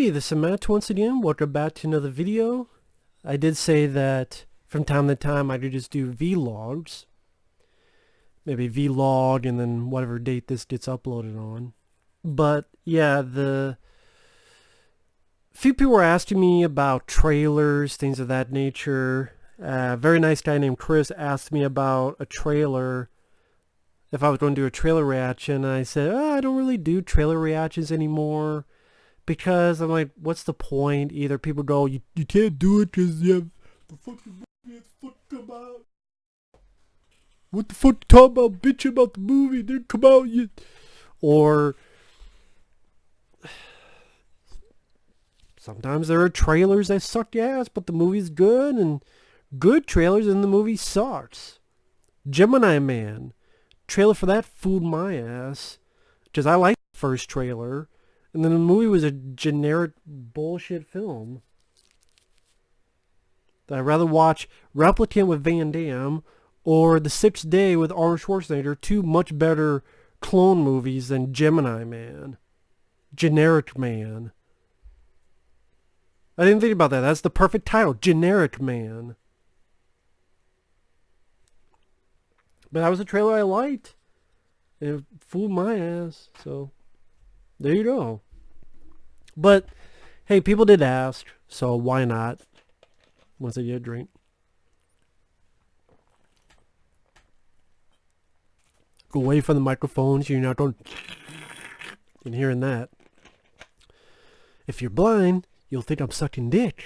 Hey, this is Matt once again. Welcome back to another video. I did say that from time to time I could just do vlogs. Maybe vlog and then whatever date this gets uploaded on. But yeah, few people were asking me about trailers, things of that nature. A very nice guy named Chris asked me about a trailer, if I was going to do a trailer reaction. And I said, I don't really do trailer reactions anymore. Because I'm like, what's the point? Either people go, you can't do it because you have the fucking movie it's fucking about. What the fuck you talking about? Bitch about the movie, didn't come out yet. Or sometimes there are trailers that suck ass, but the movie's good, and good trailers and the movie sucks. Gemini Man. Trailer for that fooled my ass. Because I liked the first trailer. And then the movie was a generic bullshit film. I'd rather watch Replicant with Van Damme or The Sixth Day with Arnold Schwarzenegger, two much better clone movies than Gemini Man. Generic Man. I didn't think about that. That's the perfect title. Generic Man. But that was a trailer I liked. It fooled my ass. So, there you go. But, hey, people did ask, so why not? Once I get a drink. Go away from the microphone so you're not going and hearing that. If you're blind, you'll think I'm sucking dick.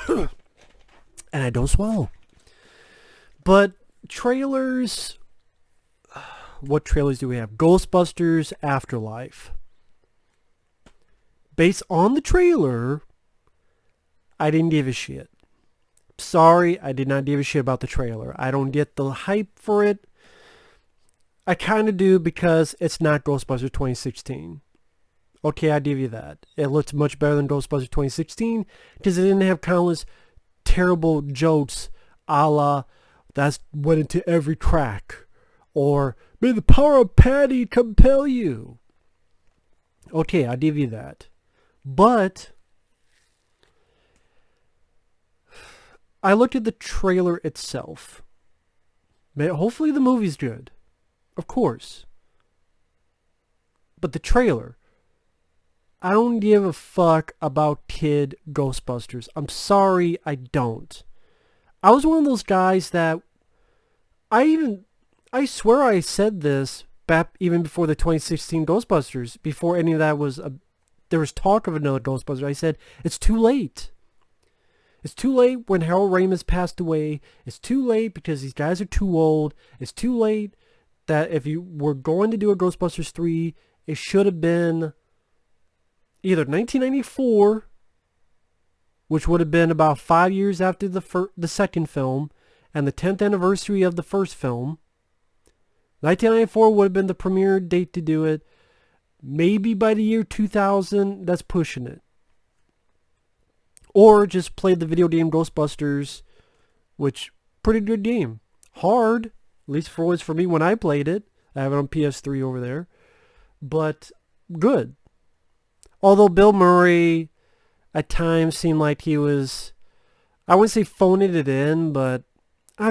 And I don't swallow. But trailers... What trailers do we have? Ghostbusters Afterlife. Based on the trailer, I didn't give a shit. Sorry, I did not give a shit about the trailer. I don't get the hype for it. I kind of do because it's not Ghostbusters 2016. Okay, I give you that. It looks much better than Ghostbusters 2016 because it didn't have countless terrible jokes a la that's went into every crack. Or, may the power of Patty compel you. Okay, I'll give you that. But, I looked at the trailer itself. Hopefully the movie's good. Of course. But the trailer, I don't give a fuck about kid Ghostbusters. I'm sorry, I don't. I was one of those guys that I swear I said this back even before the 2016 Ghostbusters, before any of that was, there was talk of another Ghostbusters. I said, it's too late. It's too late when Harold Ramis passed away. It's too late because these guys are too old. It's too late that if you were going to do a Ghostbusters 3, it should have been either 1994, which would have been about 5 years after the second film, and the 10th anniversary of the first film. 1994 would have been the premiere date to do it. Maybe by the year 2000, that's pushing it. Or just play the video game Ghostbusters, which, pretty good game. Hard, at least for me when I played it. I have it on PS3 over there. But good. Although Bill Murray at times seemed like he was, I wouldn't say phoning it in, but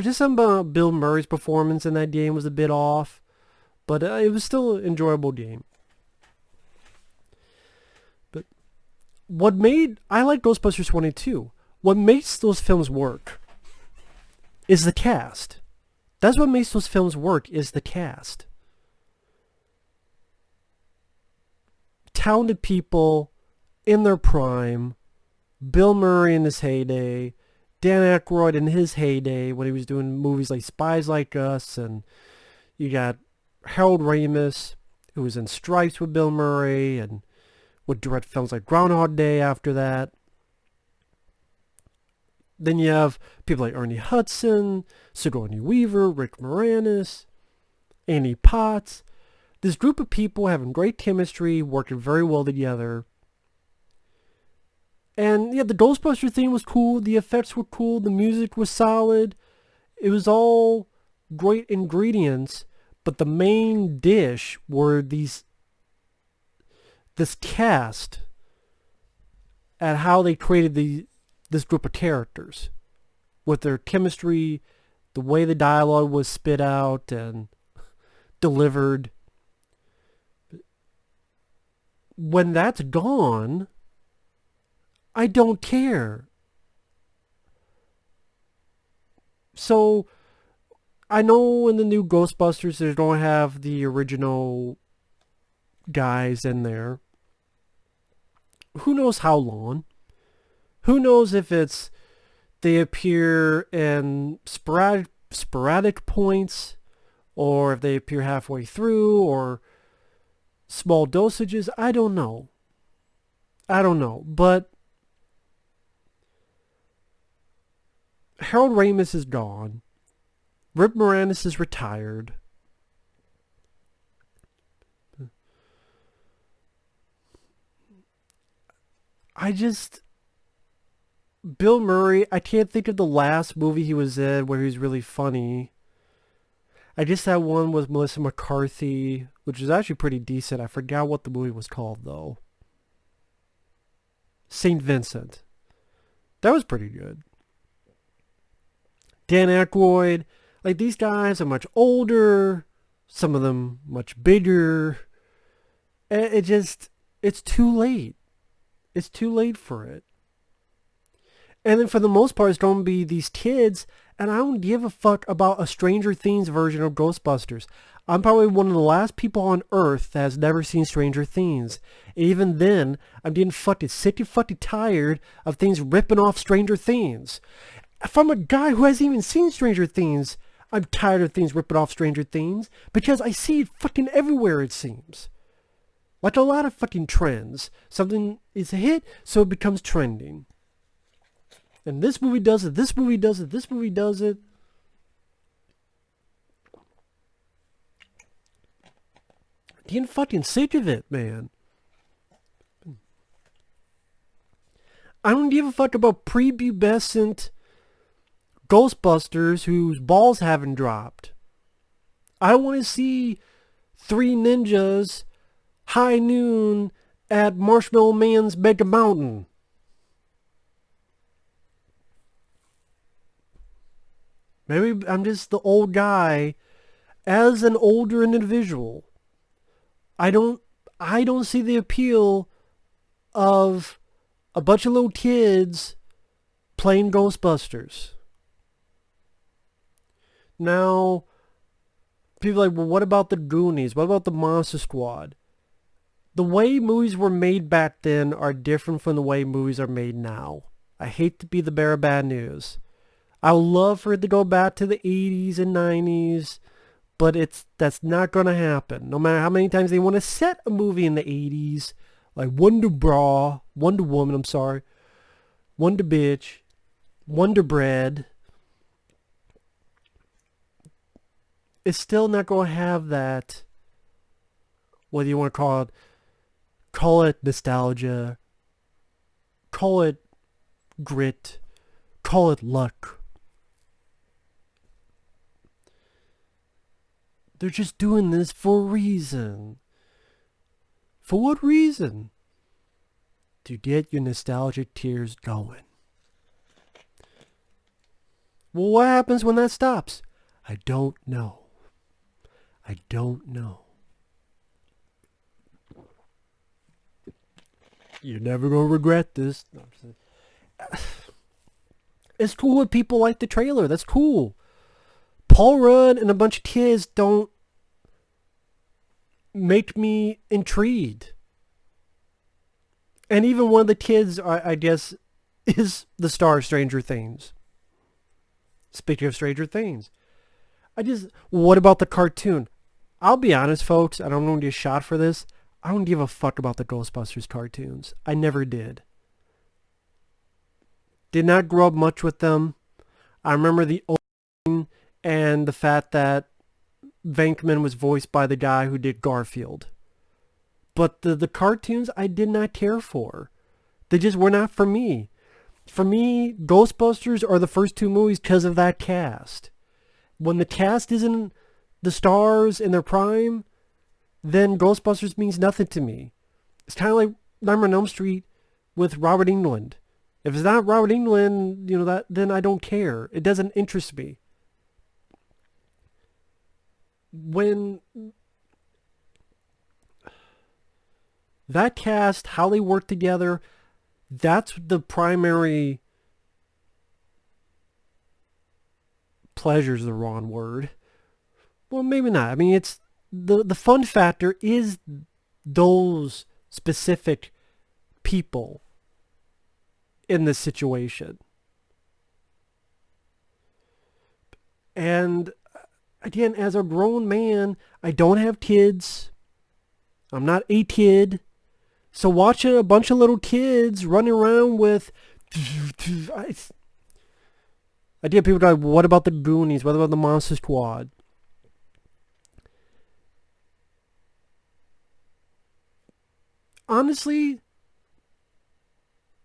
just something about Bill Murray's performance in that game was a bit off, but it was still an enjoyable game. But I like Ghostbusters 1 and 2. What makes those films work is the cast. That's what makes those films work, is the cast. Talented people in their prime, Bill Murray in his heyday, Dan Aykroyd in his heyday when he was doing movies like Spies Like Us, and you got Harold Ramis, who was in Stripes with Bill Murray, and would direct films like Groundhog Day after that. Then you have people like Ernie Hudson, Sigourney Weaver, Rick Moranis, Annie Potts. This group of people having great chemistry, working very well together. And yeah, the Ghostbuster theme was cool, the effects were cool, the music was solid. It was all great ingredients, but the main dish were these this cast at how they created this group of characters with their chemistry, the way the dialogue was spit out and delivered. When that's gone, I don't care. So I know in the new Ghostbusters they don't have the original guys in there. Who knows how long? Who knows if it's they appear in sporadic points, or if they appear halfway through, or small dosages. I don't know. But Harold Ramis is gone. Rick Moranis is retired. Bill Murray, I can't think of the last movie he was in where he was really funny. I just had one with Melissa McCarthy, which is actually pretty decent. I forgot what the movie was called, though. St. Vincent. That was pretty good. Dan Aykroyd. Like, these guys are much older. Some of them much bigger. It's too late. It's too late for it. And then for the most part, it's going to be these kids, and I don't give a fuck about a Stranger Things version of Ghostbusters. I'm probably one of the last people on Earth that has never seen Stranger Things. And even then, I'm getting fucking sick and fucking tired of things ripping off Stranger Things. From a guy who hasn't even seen Stranger Things, I'm tired of things ripping off Stranger Things because I see it fucking everywhere, it seems. Like a lot of fucking trends. Something is a hit, so it becomes trending. And this movie does it, this movie does it, this movie does it. Getting fucking sick of it, man. I don't give a fuck about prepubescent Ghostbusters whose balls haven't dropped. I want to see three ninjas high noon at Marshmallow Man's Mega Mountain. Maybe I'm just the old guy. As an older individual, I don't see the appeal of a bunch of little kids playing Ghostbusters. Now, people are like, well, what about the Goonies? What about the Monster Squad? The way movies were made back then are different from the way movies are made now. I hate to be the bearer of bad news. I would love for it to go back to the 80s and 90s, but that's not going to happen. No matter how many times they want to set a movie in the 80s, like Wonder Woman, Wonder Bitch, Wonder Bread, it's still not going to have that, what do you want to call it nostalgia, call it grit, call it luck. They're just doing this for a reason. For what reason? To get your nostalgic tears going. Well, what happens when that stops? I don't know. You're never going to regret this. No, it's cool when people like the trailer. That's cool. Paul Rudd and a bunch of kids don't make me intrigued. And even one of the kids, I guess, is the star of Stranger Things. Speaking of Stranger Things. What about the cartoon? I'll be honest, folks, I don't want to get shot for this. I don't give a fuck about the Ghostbusters cartoons. I never did. Did not grow up much with them. I remember the opening and the fact that Venkman was voiced by the guy who did Garfield. But the cartoons I did not care for. They just were not for me. For me, Ghostbusters are the first two movies because of that cast. When the cast isn't the stars in their prime, then Ghostbusters means nothing to me. It's kind of like Nightmare on Elm Street with Robert Englund. If it's not Robert Englund, then I don't care. It doesn't interest me. When that cast, how they work together, that's the primary pleasure is the wrong word. Well, maybe not. I mean, it's the fun factor is those specific people in this situation. And again, as a grown man, I don't have kids. I'm not a kid. So watching a bunch of little kids running around with... I get people like, what about the Goonies? What about the Monster Squad? Honestly,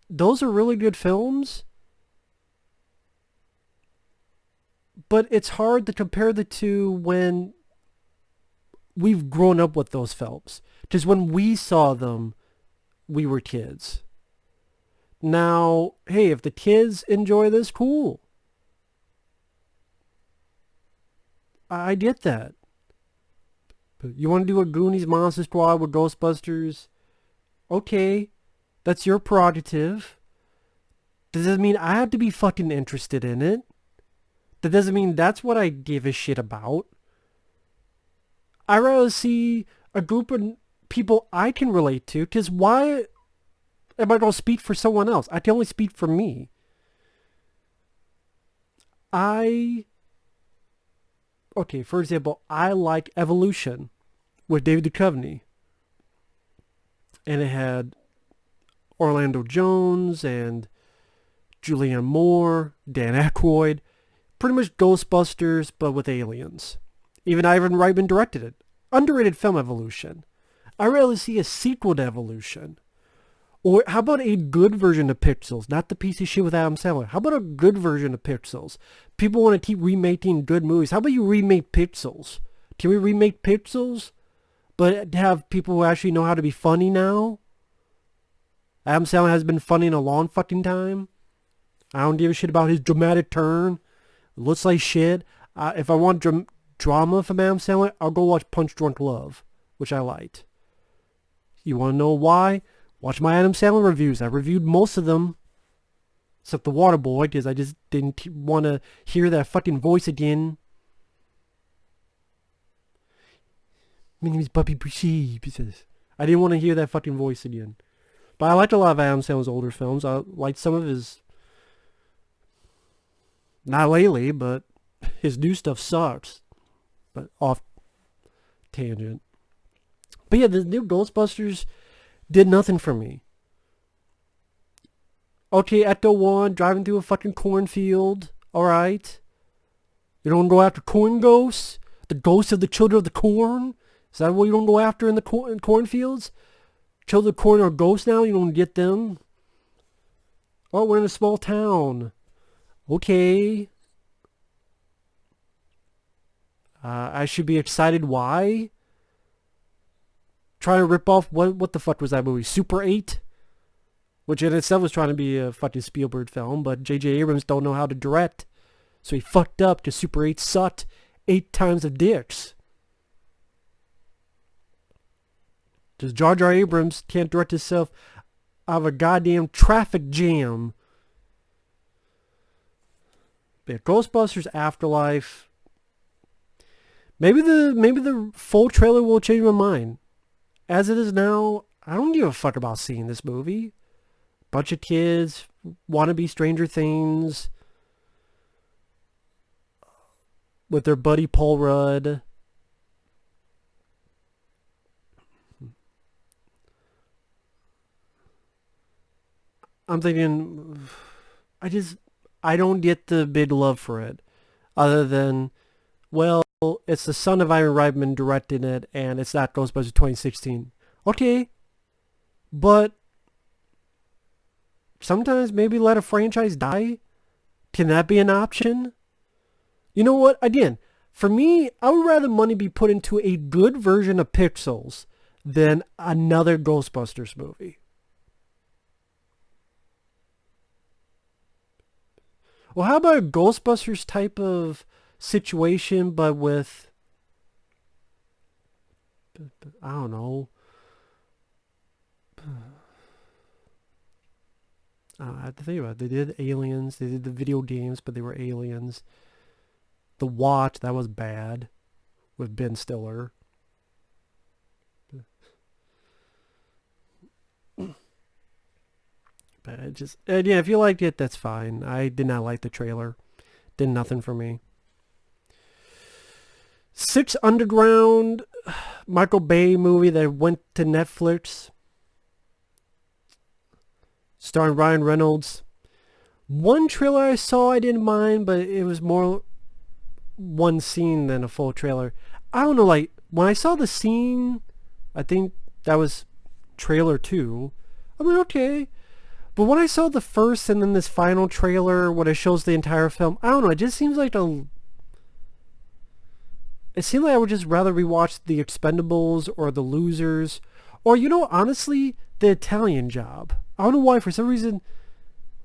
those are really good films. But it's hard to compare the two when we've grown up with those films. Because when we saw them, we were kids. Now, hey, if the kids enjoy this, cool. I get that. But you want to do a Goonies Monster Squad with Ghostbusters? Okay, that's your prerogative. That doesn't mean I have to be fucking interested in it. That doesn't mean that's what I give a shit about. I'd rather see a group of people I can relate to, because why am I going to speak for someone else? I can only speak for me. Okay, for example, I like Evolution with David Duchovny. And it had Orlando Jones and Julianne Moore, Dan Aykroyd. Pretty much Ghostbusters, but with aliens. Even Ivan Reitman directed it. Underrated film, Evolution. I rarely see a sequel to Evolution. Or how about a good version of Pixels? Not the piece of shit with Adam Sandler. How about a good version of Pixels? People want to keep remaking good movies. How about you remake Pixels? Can we remake Pixels? But have people who actually know how to be funny now? Adam Sandler has been funny in a long fucking time. I don't give a shit about his dramatic turn. It looks like shit. If I want drama from Adam Sandler, I'll go watch Punch Drunk Love, which I liked. You want to know why? Watch my Adam Sandler reviews. I reviewed most of them. Except The Waterboy, because I just didn't want to hear that fucking voice again. My name is Bobby Boucher. I didn't want to hear that fucking voice again. But I liked a lot of Adam Sandler's older films. I liked some of his... Not lately, but his new stuff sucks. But off tangent. But yeah, the new Ghostbusters did nothing for me. Okay, Ecto 1, driving through a fucking cornfield. Alright. You don't go after corn ghosts? The ghosts of the children of the corn? Is that what you don't go after in the cornfields? Children of the corn are ghosts now? You don't get them? Oh, we're in a small town. Okay. I should be excited. Why? Trying to rip off, what the fuck was that movie? Super 8? Which in itself was trying to be a fucking Spielberg film, but J.J. Abrams don't know how to direct. So he fucked up because Super 8 sucked 8 times of dicks. Because Jar Jar Abrams can't direct himself out of a goddamn traffic jam. But yeah, Ghostbusters Afterlife. Maybe the full trailer will change my mind. As it is now, I don't give a fuck about seeing this movie. Bunch of kids want to be Stranger Things with their buddy Paul Rudd. I'm thinking, I don't get the big love for it. Other than, well, it's the son of Ivan Reitman directing it, and it's not Ghostbusters 2016. Okay, but sometimes maybe let a franchise die. Can that be an option? You know what? Again, for me, I would rather money be put into a good version of Pixels than another Ghostbusters movie. Well, how about a Ghostbusters type of situation, but with, I don't know. I have to think about it. They did Aliens. They did the video games, but they were aliens. The Watch, that was bad with Ben Stiller. But it just, and yeah, if you liked it, that's fine. I did not like the trailer. Did nothing for me. Six Underground, Michael Bay movie that went to Netflix, starring Ryan Reynolds. One trailer I saw I didn't mind, but it was more one scene than a full trailer. I don't know, like, when I saw the scene, I think that was trailer 2. I'm like, okay. But when I saw the first and then this final trailer, when it shows the entire film, I don't know, it just seems like it seemed like I would just rather rewatch The Expendables or The Losers, or, you know, honestly, The Italian Job. I don't know why, for some reason,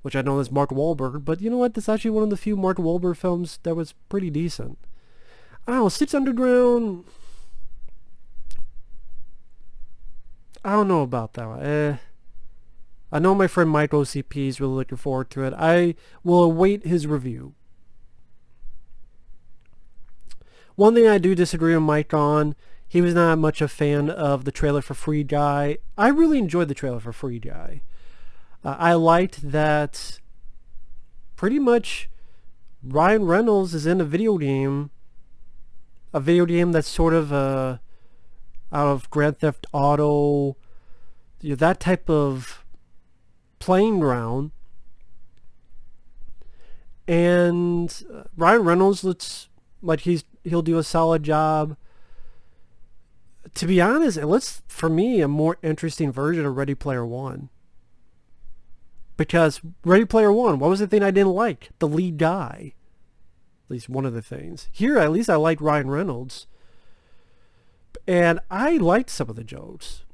which I know is Mark Wahlberg, but you know what? That's actually one of the few Mark Wahlberg films that was pretty decent. I don't know, Six Underground, I don't know about that one. I know my friend Mike OCP is really looking forward to it. I will await his review. One thing I do disagree with Mike on, he was not much a fan of the trailer for Free Guy. I really enjoyed the trailer for Free Guy. I liked that pretty much Ryan Reynolds is in a video game that's sort of out of Grand Theft Auto, you know, that type of playing ground. And Ryan Reynolds looks like he'll do a solid job. To be honest, it looks for me a more interesting version of Ready Player One. Because Ready Player One, what was the thing I didn't like? The lead guy. At least one of the things. Here, at least I liked Ryan Reynolds. And I liked some of the jokes.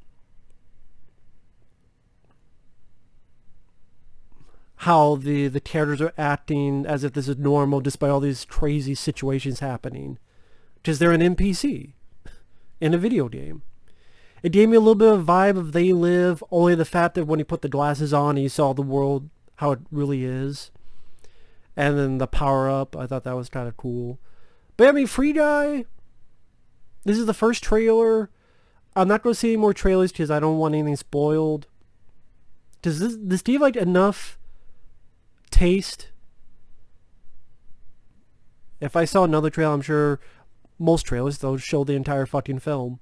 How the characters are acting as if this is normal despite all these crazy situations happening. Because they're an NPC in a video game. It gave me a little bit of a vibe of They Live, only the fact that when he put the glasses on, he saw the world how it really is. And then the power-up, I thought that was kind of cool. But I mean, Free Guy, this is the first trailer. I'm not going to see any more trailers because I don't want anything spoiled. Does Steve like enough taste? If I saw another trailer, I'm sure most trailers, they'll show the entire fucking film.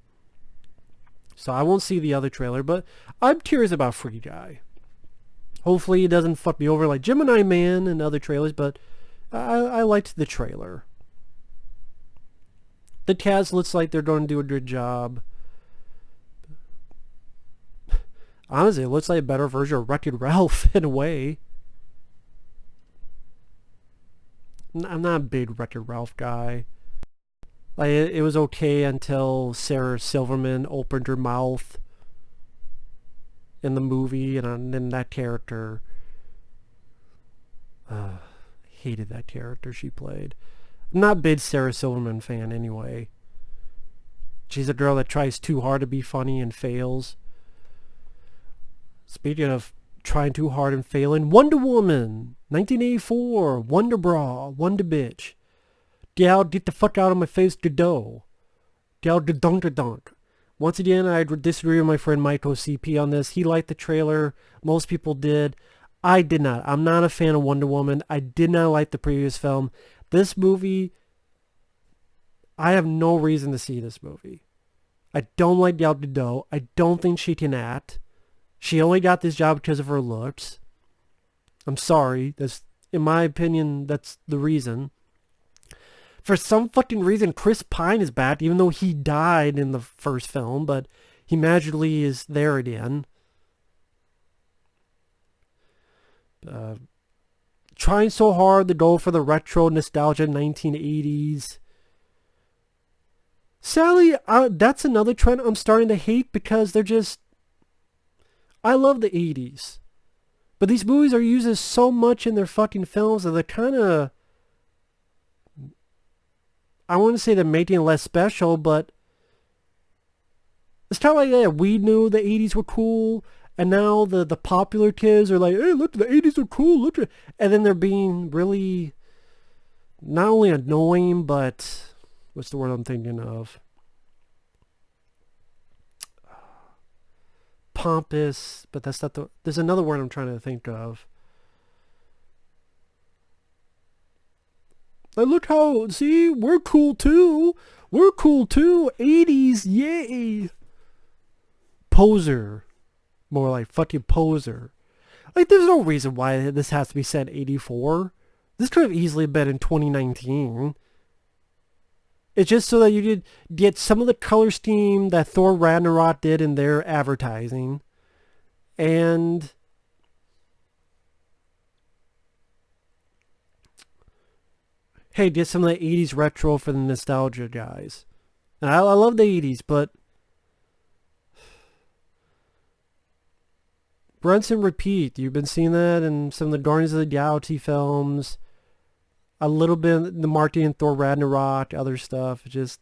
So I won't see the other trailer, but I'm curious about Free Guy. Hopefully it doesn't fuck me over like Gemini Man and other trailers, but I liked the trailer. The cast looks like they're going to do a good job. Honestly, it looks like a better version of Wreck-It Ralph in a way. I'm not a big Wreck-It Ralph guy. Like, it was okay until Sarah Silverman opened her mouth in the movie, and then that character, hated that character she played. I'm not a big Sarah Silverman fan anyway. She's a girl that tries too hard to be funny and fails. Speaking of trying too hard and failing, Wonder Woman, 1984, Wonder Bra, Wonder Bitch. Gal, get the fuck out of my face, Godot. Gal, dunk. Once again, I disagree with my friend Michael CP on this. He liked the trailer. Most people did. I did not. I'm not a fan of Wonder Woman. I did not like the previous film. This movie, I have no reason to see this movie. I don't like Gal Gadot. I don't think she can act. She only got this job because of her looks. I'm sorry. That's, in my opinion, that's the reason. For some fucking reason, Chris Pine is back, even though he died in the first film, but he magically is there again. Trying so hard to go for the retro nostalgia 1980s. Sadly, that's another trend I'm starting to hate because they're just... I love the 80s. But these movies are used so much in their fucking films that they're kind of... I wouldn't say they're making it less special, but... It's kind of like, yeah, we knew the 80s were cool, and now the popular kids are like, hey, look, the 80s are cool, look at... And then they're being really... Not only annoying, but... What's the word I'm thinking of? Pompous, but that's not the... There's another word I'm trying to think of. Like, look how... See, we're cool too. We're cool too. 80s, yay. Poser. More like fucking poser. Like, there's no reason why this has to be set in 84. This could have easily been in 2019. It's just so that you could get some of the color scheme that Thor Ragnarok did in their advertising. And... Hey, get some of the 80s retro for the nostalgia guys. And I love the 80s, but... Rinse and repeat. You've been seeing that in some of the Guardians of the Galaxy films. A little bit in the marketing in Thor Ragnarok, other stuff. Just...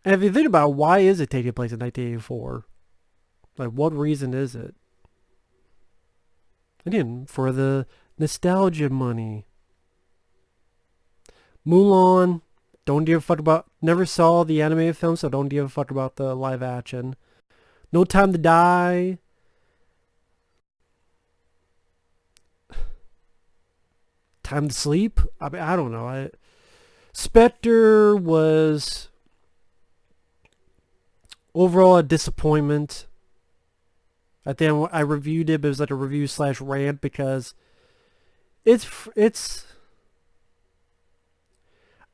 And if you think about it, why is it taking place in 1984? Like, what reason is it? Again, for the nostalgia money. Mulan, don't give a fuck about... Never saw the animated film, so don't give a fuck about the live action. No Time to Die. Time to Sleep? I mean, I don't know. Spectre was overall a disappointment. At the end, I reviewed it, but it was like a review / rant because it's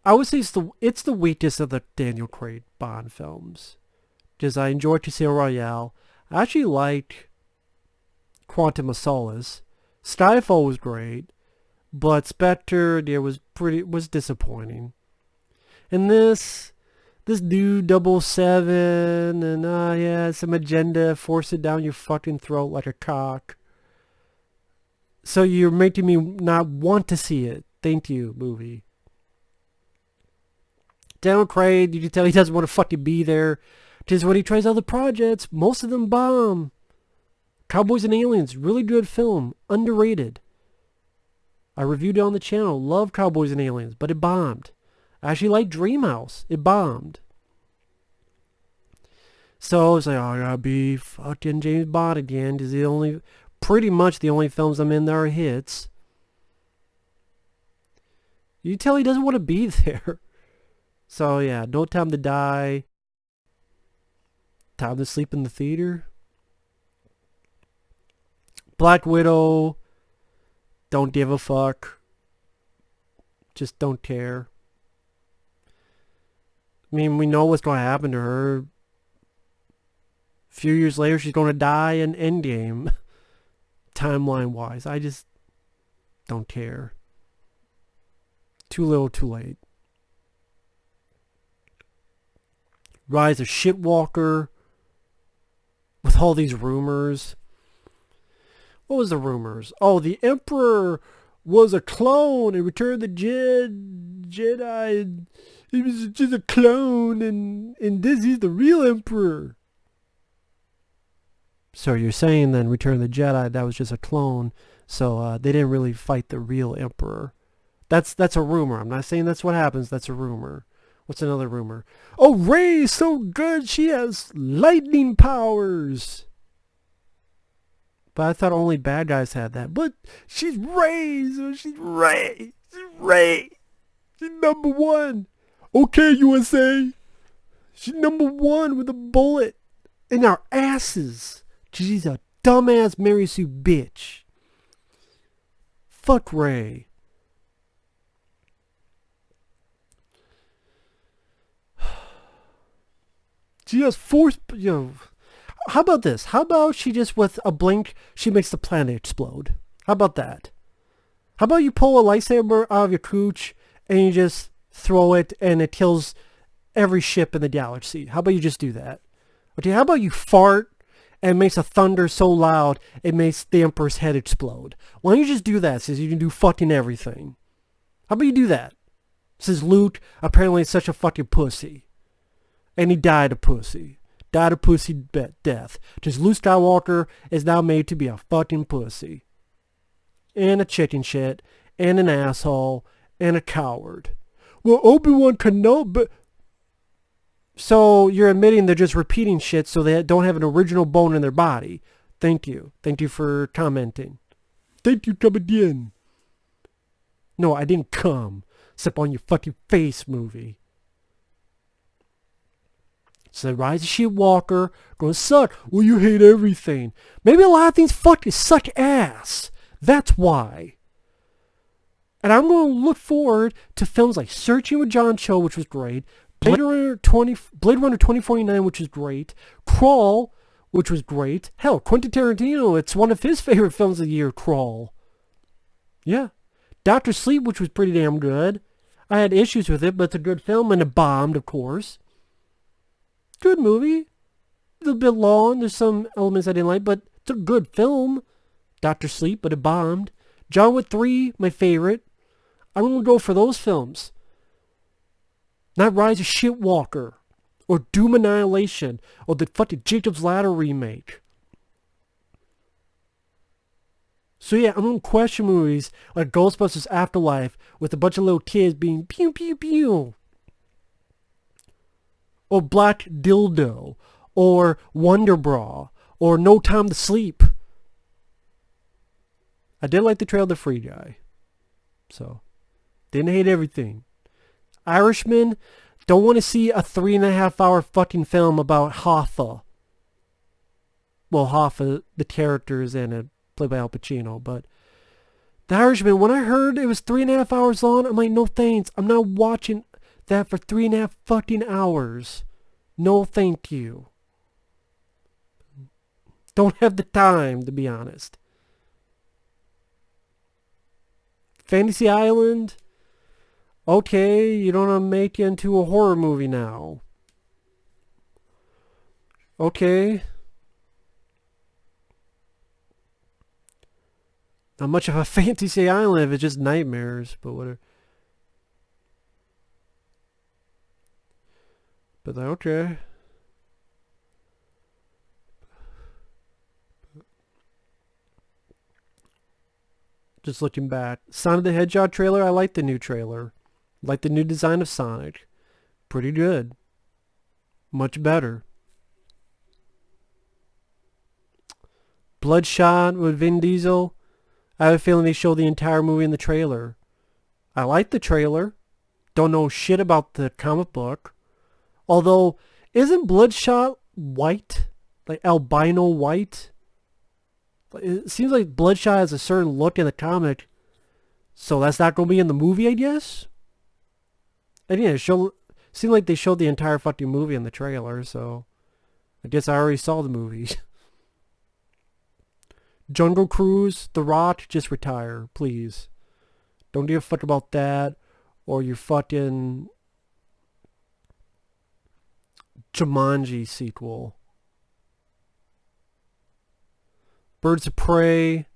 I would say it's the weakest of the Daniel Craig Bond films. Because I enjoyed Casino Royale. I actually liked Quantum of Solace. Skyfall was great, but Spectre was disappointing. And this dude 007 and yeah, some agenda, force it down your fucking throat like a cock. So you're making me not want to see it. Thank you, movie. Daniel Craig, you can tell he doesn't want to fucking be there. Just when he tries other projects, most of them bomb. Cowboys and Aliens, really good film, underrated. I reviewed it on the channel. Love Cowboys and Aliens, but it bombed. I actually like Dreamhouse. It bombed. So it's like, oh, I gotta be fucking James Bond again. Because pretty much the only films I'm in that are hits. You tell he doesn't want to be there. So yeah, No Time to Die. Time to Sleep in the Theater. Black Widow. Don't give a fuck. Just don't care. I mean, we know what's going to happen to her. A few years later, she's going to die in Endgame. Timeline-wise. I just don't care. Too little, too late. Rise of Shitwalker. With all these rumors. What was the rumors? Oh, the Emperor was a clone and returned the Jedi. He was just a clone, and this is the real Emperor. So you're saying then Return of the Jedi, that was just a clone, so they didn't really fight the real Emperor. That's a rumor. I'm not saying that's what happens. That's a rumor. What's another rumor? Oh, Rey's so good. She has lightning powers. But I thought only bad guys had that. But she's Rey. So she's Rey. She's Rey. She's number one. Okay, USA. She's number one with a bullet in our asses. She's a dumbass Mary Sue bitch. Fuck Rey. She has force, how about this? How about she just, with a blink, she makes the planet explode? How about that? How about you pull a lightsaber out of your cooch and you just throw it and it kills every ship in the galaxy? How about you just do that? Okay, how about you fart and makes a thunder so loud it makes the Emperor's head explode? Why don't you just do that since you can do fucking everything? How about you do that? Since Luke apparently is such a fucking pussy. And he died a pussy. Died a pussy death. Just Luke Skywalker is now made to be a fucking pussy. And a chicken shit. And an asshole. And a coward. Well, Obi-Wan Kenobi... So you're admitting they're just repeating shit so they don't have an original bone in their body. Thank you. Thank you for commenting. Thank you, coming in. No, I didn't come. Except on your fucking face, movie. So Rise of Skywalker gonna suck. Well, you hate everything. Maybe a lot of things fucking suck ass. That's why. And I'm going to look forward to films like Searching with John Cho, which was great. Blade Runner 2049, which is great. Crawl, which was great. Hell, Quentin Tarantino, it's one of his favorite films of the year, Crawl. Yeah. Doctor Sleep, which was pretty damn good. I had issues with it, but it's a good film, and it bombed, of course. Good movie. A little bit long. There's some elements I didn't like, but it's a good film. Doctor Sleep, but it bombed. John Wick 3, my favorite. I'm going to go for those films. Not Rise of Skywalker. Or Doom Annihilation. Or the fucking Jacob's Ladder remake. So yeah, I'm going to question movies like Ghostbusters Afterlife with a bunch of little kids being pew pew pew. Or Black Dildo. Or Wonder Bra. Or No Time to Sleep. I did like the trailer of the Free Guy. So, didn't hate everything. Irishman, don't want to see a 3.5 hour fucking film about Hoffa. Well, Hoffa, the character is in it, played by Al Pacino, but The Irishman, when I heard it was 3.5 hours long, I'm like, no thanks. I'm not watching that for 3.5 fucking hours. No thank you. Don't have the time, to be honest. Fantasy Island? Okay, you don't want to make it into a horror movie now. Okay. Not much of a Fantasy Island if it's just nightmares, but whatever. But okay. Just looking back. Sonic the Hedgehog trailer, I like the new trailer. Like the new design of Sonic. Pretty good. Much better. Bloodshot with Vin Diesel. I have a feeling they show the entire movie in the trailer. I like the trailer. Don't know shit about the comic book. Although, isn't Bloodshot white? Like albino white? It seems like Bloodshot has a certain look in the comic. So that's not going to be in the movie, I guess? And yeah, it seemed like they showed the entire fucking movie in the trailer, so I guess I already saw the movie. Jungle Cruise, The Rock, just retire, please. Don't give a fuck about that, or your fucking Jumanji sequel. Birds of Prey.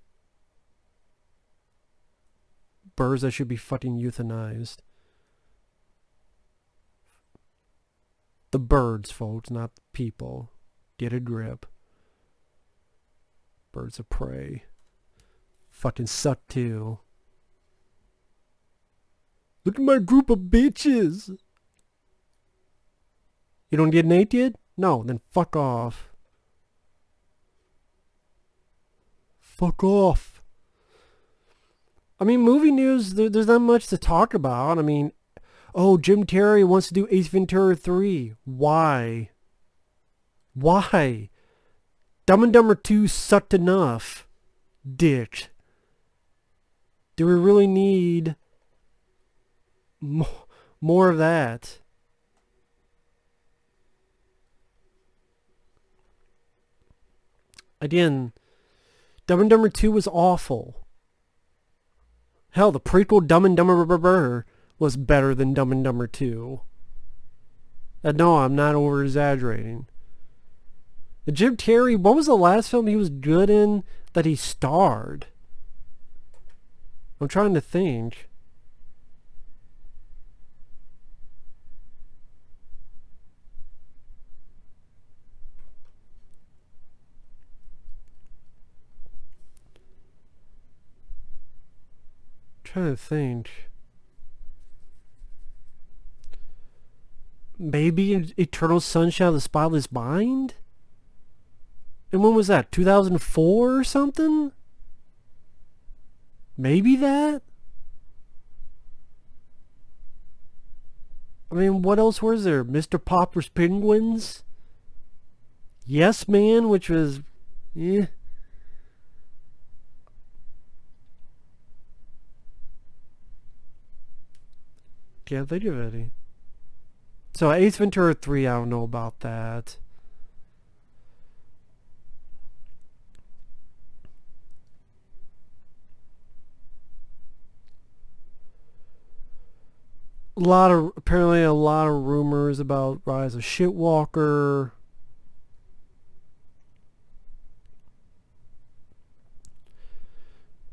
Birds that should be fucking euthanized. The birds, folks, not the people. Get a grip. Birds of Prey. Fucking suck too. Look at my group of bitches. You don't get naked? No, then fuck off. Fuck off. I mean, movie news, there's not much to talk about. I mean, oh, Jim Carrey wants to do Ace Ventura 3. Why? Why? Dumb and Dumber 2 sucked enough. Dick. Do we really need more of that? Again, Dumb and Dumber 2 was awful. Hell, the prequel Dumb and Dumber was better than Dumb and Dumber 2. No, I'm not over exaggerating. Jim Carrey, what was the last film he was good in that he starred? I'm trying to think. Maybe Eternal Sunshine of the Spotless Mind? And when was that? 2004 or something? Maybe that? I mean, what else was there? Mr. Popper's Penguins? Yes Man, which was... eh. Can't think of any. So Ace Ventura 3, I don't know about that. Apparently a lot of rumors about Rise of Shitwalker.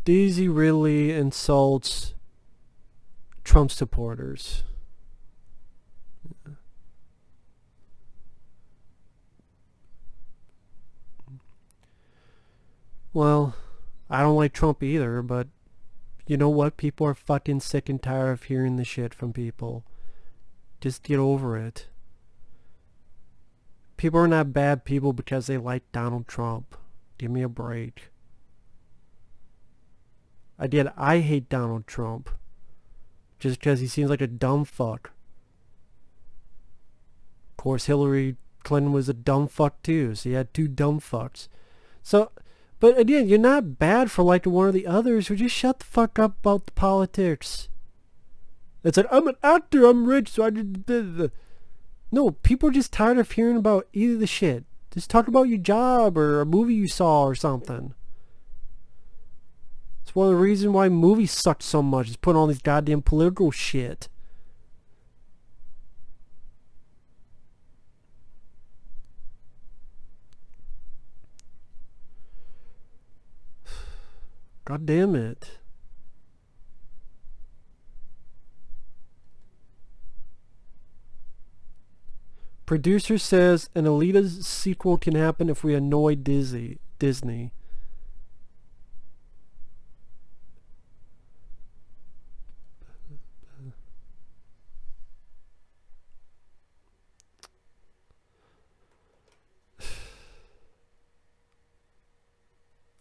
Daisy really insults Trump supporters. Well, I don't like Trump either, but you know what? People are fucking sick and tired of hearing the shit from people. Just get over it. People are not bad people because they like Donald Trump. Give me a break. I hate Donald Trump. Just because he seems like a dumb fuck. Of course, Hillary Clinton was a dumb fuck too, so you had two dumb fucks. So, but again, you're not bad for liking one or the others, so just shut the fuck up about the politics. It's like, I'm an actor, I'm rich, so I did... No, people are just tired of hearing about either the shit. Just talk about your job or a movie you saw or something. It's one of the reasons why movies suck so much, is putting all these goddamn political shit. God damn it. Producer says an Alita sequel can happen if we annoy Disney.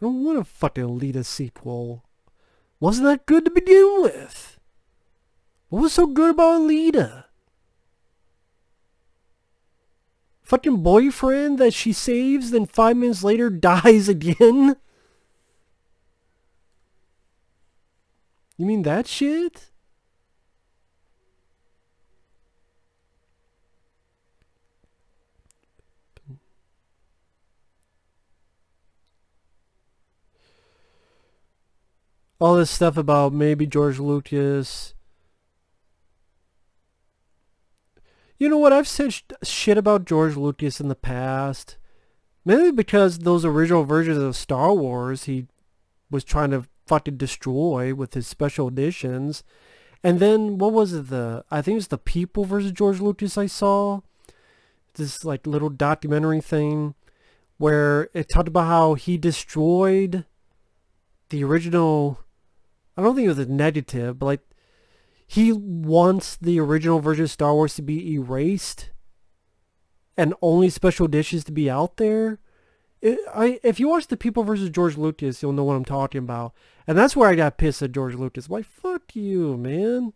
I don't want a fucking Alita sequel. Wasn't that good to begin with? What was so good about Alita? Fucking boyfriend that she saves, then 5 minutes later dies again? You mean that shit? All this stuff about maybe George Lucas. You know what? I've said shit about George Lucas in the past. Mainly because those original versions of Star Wars he was trying to fucking destroy with his special editions. And then, what was it? I think it was The People versus George Lucas I saw. This like little documentary thing where it talked about how he destroyed the original... I don't think it was a negative, but like he wants the original version of Star Wars to be erased and only special dishes to be out there. If you watch The People versus George Lucas, you'll know what I'm talking about. And that's where I got pissed at George Lucas. Like, fuck you, man.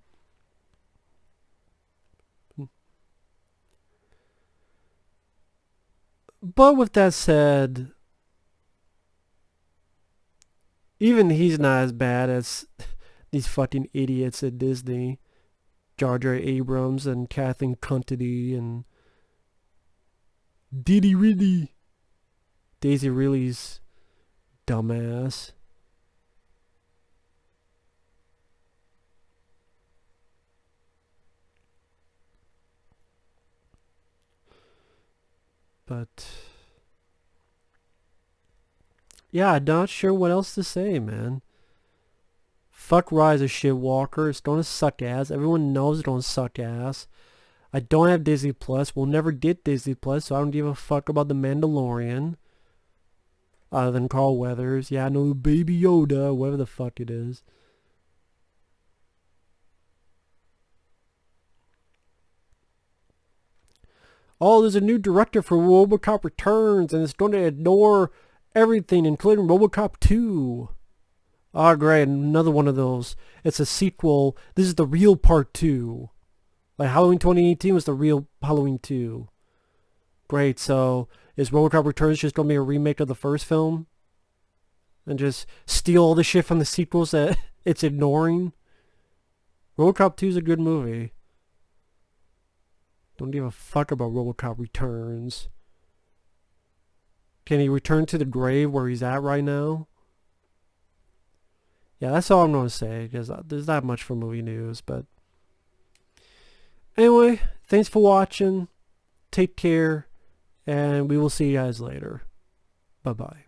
But with that said, even he's not as bad as these fucking idiots at Disney. Jar Jar Abrams and Kathleen Cuntity and Diddy Ridley. Daisy Ridley's dumbass. But yeah, I'm not sure what else to say, man. Fuck Rise of Shitwalker. It's gonna suck ass. Everyone knows it's gonna suck ass. I don't have Disney Plus. We'll never get Disney Plus, so I don't give a fuck about The Mandalorian. Other than Carl Weathers. Yeah, I know Baby Yoda, whatever the fuck it is. Oh, there's a new director for RoboCop Returns, and it's going to ignore everything, including RoboCop 2. Ah, great, another one of those. It's a sequel. This is the real part 2. Like, Halloween 2018 was the real Halloween 2. Great, so is RoboCop Returns just going to be a remake of the first film? And just steal all the shit from the sequels that it's ignoring? RoboCop 2 is a good movie. Don't give a fuck about RoboCop Returns. Can he return to the grave where he's at right now? Yeah, that's all I'm going to say, because there's not much for movie news, but... Anyway, thanks for watching. Take care, and we will see you guys later. Bye-bye.